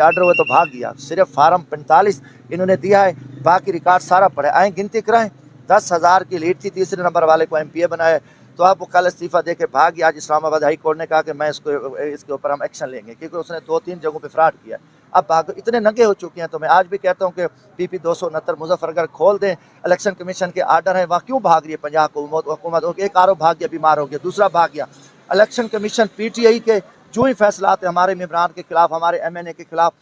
के आर्डर हुए तो भाग गया। सिर्फ फार्म 45 इन्होंने दिया है, बाकी रिकॉर्ड सारा पड़े। आए गिनती कराएं, 10,000 की लीड थी, तीसरे नंबर वाले को MPA बनाया। तो आप वो कल इस्तीफा दे के भाग गया। आज इस्लामाबाद हाई कोर्ट ने कहा कि मैं इसके ऊपर हम एक्शन लेंगे, क्योंकि उसने 2-3 जगहों पे फ्रॉड किया। अब भाग इतने नंगे हो चुके हैं। तो मैं आज भी कहता हूँ कि PP 269 मुजफ्फरगढ़ खोल दें। इलेक्शन कमीशन के आर्डर है, वहाँ क्यों भाग रही है पंजाब हुकूमत? एक आरोप भाग गया, बीमार हो गया, दूसरा भाग गया। इलेक्शन कमीशन PTI के जो ही फैसला आते हैं हमारे मेम्बरान के खिलाफ, हमारे MNA के खिलाफ,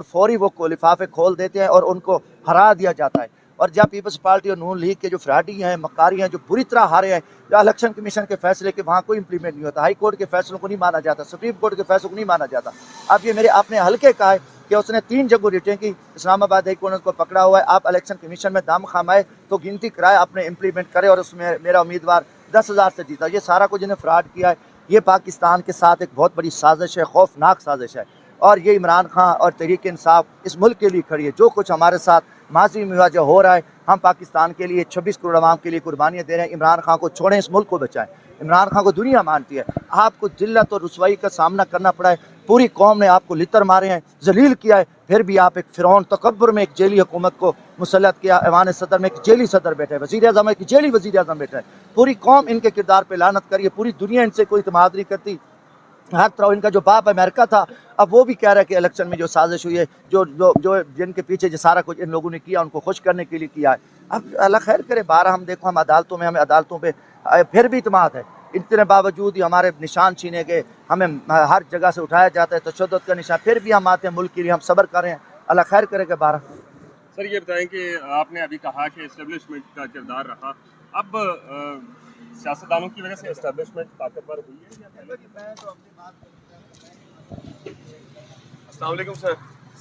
फौरी वो लिफाफे खोल देते हैं और उनको हरा दिया जाता है। और जब पीपल्स पार्टी और नून लीग के जो फ्राडी हैं, मकारी हैं, जो बुरी तरह हारे हैं, या इलेक्शन कमीशन के फैसले के वहाँ कोई इंप्लीमेंट नहीं होता, हाई कोर्ट के फैसलों को नहीं माना जाता, सुप्रीम कोर्ट के फैसलों को नहीं माना जाता। अब ये मेरे अपने हल्के का है कि उसने 3 जगह रिटें की, इस्लामाबाद हाई कोर्ट ने उसको पकड़ा हुआ है। आप इलेक्शन कमीशन में दाम खामाए तो गिनती कराए, अपने इंप्लीमेंट करे, और उसमें मेरा उम्मीदवार 10,000 से जीता। ये सारा कुछ इन्हें फ्रॉड किया है। ये पाकिस्तान के साथ एक बहुत बड़ी साजिश है, खौफनाक साजिश है। और ये इमरान खान और तहरीक इंसाफ इस मुल्क के लिए खड़ी है। जो कुछ हमारे साथ माजी में हुआ, जो हो रहा है, हम पाकिस्तान के लिए 26 करोड़ आवाम के लिए कुर्बानियाँ दे रहे हैं। इमरान खान को छोड़ें, इस मुल्क को बचाएं। इमरान खान को दुनिया मानती है। आपको जिल्लत और रुसवाई का सामना करना पड़ा है, पूरी कौम ने आपको लितर मारे हैं, जलील किया है, फिर भी आप एक फिरौन तकब्बुर में एक जेली हुकूमत को मुसल्लत किया। ऐवान सदर में एक जेली सदर बैठे है, वज़ीर आज़म एक जेली वज़ीर आज़म बैठा है। पूरी कौम इनके किरदार पर लानत करी है, पूरी दुनिया इनसे कोई इत्मीनान नहीं करती। हर तरह इनका जो बाप अमेरिका था, अब वो भी कह रहा है कि इलेक्शन में जो साजिश हुई है, जो जिनके पीछे जो सारा कुछ इन लोगों ने किया, उनको खुश करने के लिए किया है। अब अल्लाह खैर करे, 12 हम देखो, हम अदालतों में, हमें अदालतों पे फिर भी इत्मीनान है। इतने बावजूद ही हमारे निशान छीने गए, हमें हर जगह से उठाया जाता है तशद्दुद का निशान, फिर भी हम आते हैं मुल्क के लिए, हम सब्र कर रहे हैं। अल्लाह खैर करेगा। 12 सर ये बताएं कि आपने अभी कहा कि एस्टेब्लिशमेंट का किरदार रहा, अब सियासतदानों की वजह से एस्टेब्लिशमेंट ताकतवर हुई है या पहले? अस्सलाम वालेकुम सर,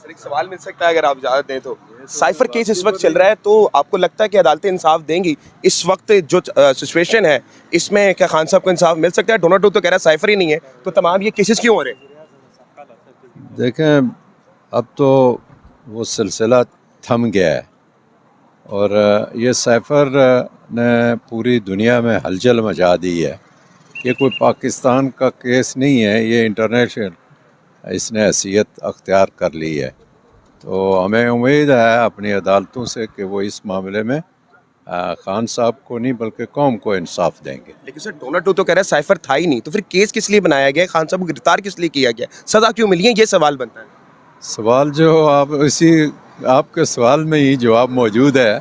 एक सवाल मिल सकता है अगर आप इजाज़त दें तो। साइफर केस इस वक्त चल रहा है, तो आपको लगता है कि अदालतें इंसाफ देंगी? इस वक्त जो सिचुएशन है, इसमें क्या खान साहब को इंसाफ मिल सकता है? डोनाल्ड ट्रम्प तो कह रहा है साइफर ही नहीं है, तो तमाम ये केसेस क्यों हो रहे हैं? देखें, अब तो वो सिलसिला थम गया है और ये साइफर ने पूरी दुनिया में हलचल मचा दी है। ये कोई पाकिस्तान का केस नहीं है, ये इंटरनेशनल इसने हैसियत अख्तियार कर ली है। तो हमें उम्मीद है अपनी अदालतों से कि वो इस मामले में खान साहब को नहीं बल्कि कौम को इंसाफ देंगे। लेकिन सर डोनाल्ड ट्रम्प तो कह रहा है साइफर था ही नहीं, तो फिर केस किस लिए बनाया गया? खान साहब को गिरफ्तार किस लिए किया गया? सज़ा क्यों मिली है? ये सवाल बनता है। सवाल जो आप इसी आपके सवाल में ही जवाब मौजूद है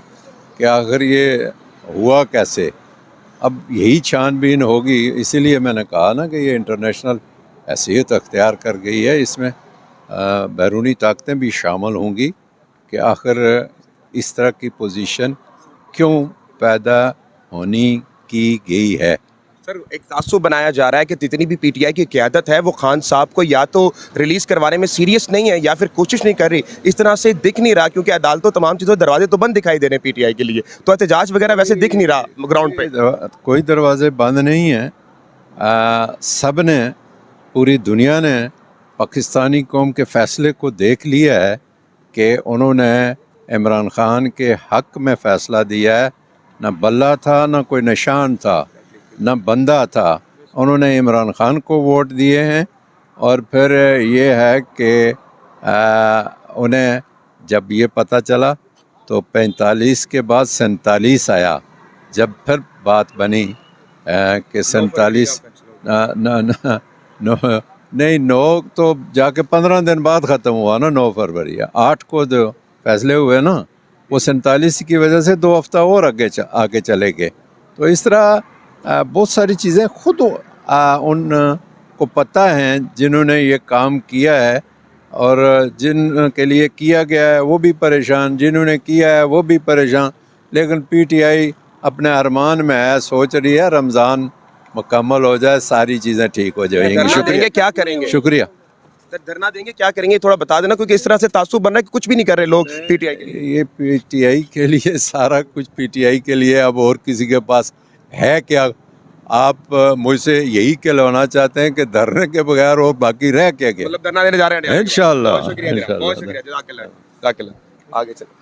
कि आखिर ये हुआ कैसे। अब यही छानबीन होगी, इसीलिए मैंने कहा ना कि ये इंटरनेशनल हैसियत अख्तियार कर गई है। इसमें बैरूनी ताकतें भी शामिल होंगी कि आखिर इस तरह की पोजीशन क्यों पैदा होनी की गई है। सर एक तासुब बनाया जा रहा है कि जितनी भी PTI की क़यादत है वो खान साहब को या तो रिलीज़ करवाने में सीरियस नहीं है या फिर कोशिश नहीं कर रही। इस तरह से दिख नहीं रहा, क्योंकि अदालतों तमाम चीज़ों दरवाजे तो बंद दिखाई दे रहे हैं PTI के लिए, तो एहतजाज वगैरह वैसे दिख नहीं रहा ग्राउंड पे। कोई दरवाजे बंद नहीं हैं। सब ने, पूरी दुनिया ने पाकिस्तानी कौम के फ़ैसले को देख लिया है कि उन्होंने इमरान खान के हक़ में फ़ैसला दिया है। न बल्ला था, न कोई निशान था, न बंदा था। उन्होंने इमरान खान को वोट दिए हैं। और फिर ये है कि उन्हें जब ये पता चला तो 45 के बाद 47 आया। जब फिर बात बनी कि 47 नहीं 9 तो जाके 15 दिन बाद ख़त्म हुआ ना, 9 फरवरी 8 को जो फैसले हुए ना, वो 47 की वजह से 2 हफ्ता और आगे चले गए। तो इस तरह बहुत सारी चीज़ें खुद उन को पता हैं जिन्होंने ये काम किया है, और जिन के लिए किया गया है वो भी परेशान, जिन्होंने किया है वो भी परेशान। लेकिन PTI अपने अरमान में है, सोच रही है रमज़ान मुकम्मल हो जाए, सारी चीज़ें ठीक हो जाएंगी। शुक्रिया। क्या करेंगे? शुक्रिया। धरना देंगे, क्या करेंगे थोड़ा बता देना, क्योंकि इस तरह से तासुब बन रहा है कि कुछ भी नहीं कर रहे लोग PTI के लिए। ये PTI के लिए, सारा कुछ PTI के लिए। अब और किसी के पास है क्या? आप मुझसे यही कहलाना चाहते हैं कि धरने के बगैर और बाकी रह क्या गया? मतलब धरना देने जा रहे हैं इंशाअल्लाह। बहुत शुक्रिया, बहुत शुक्रिया, जज़ाकल्लाह। आगे चलें।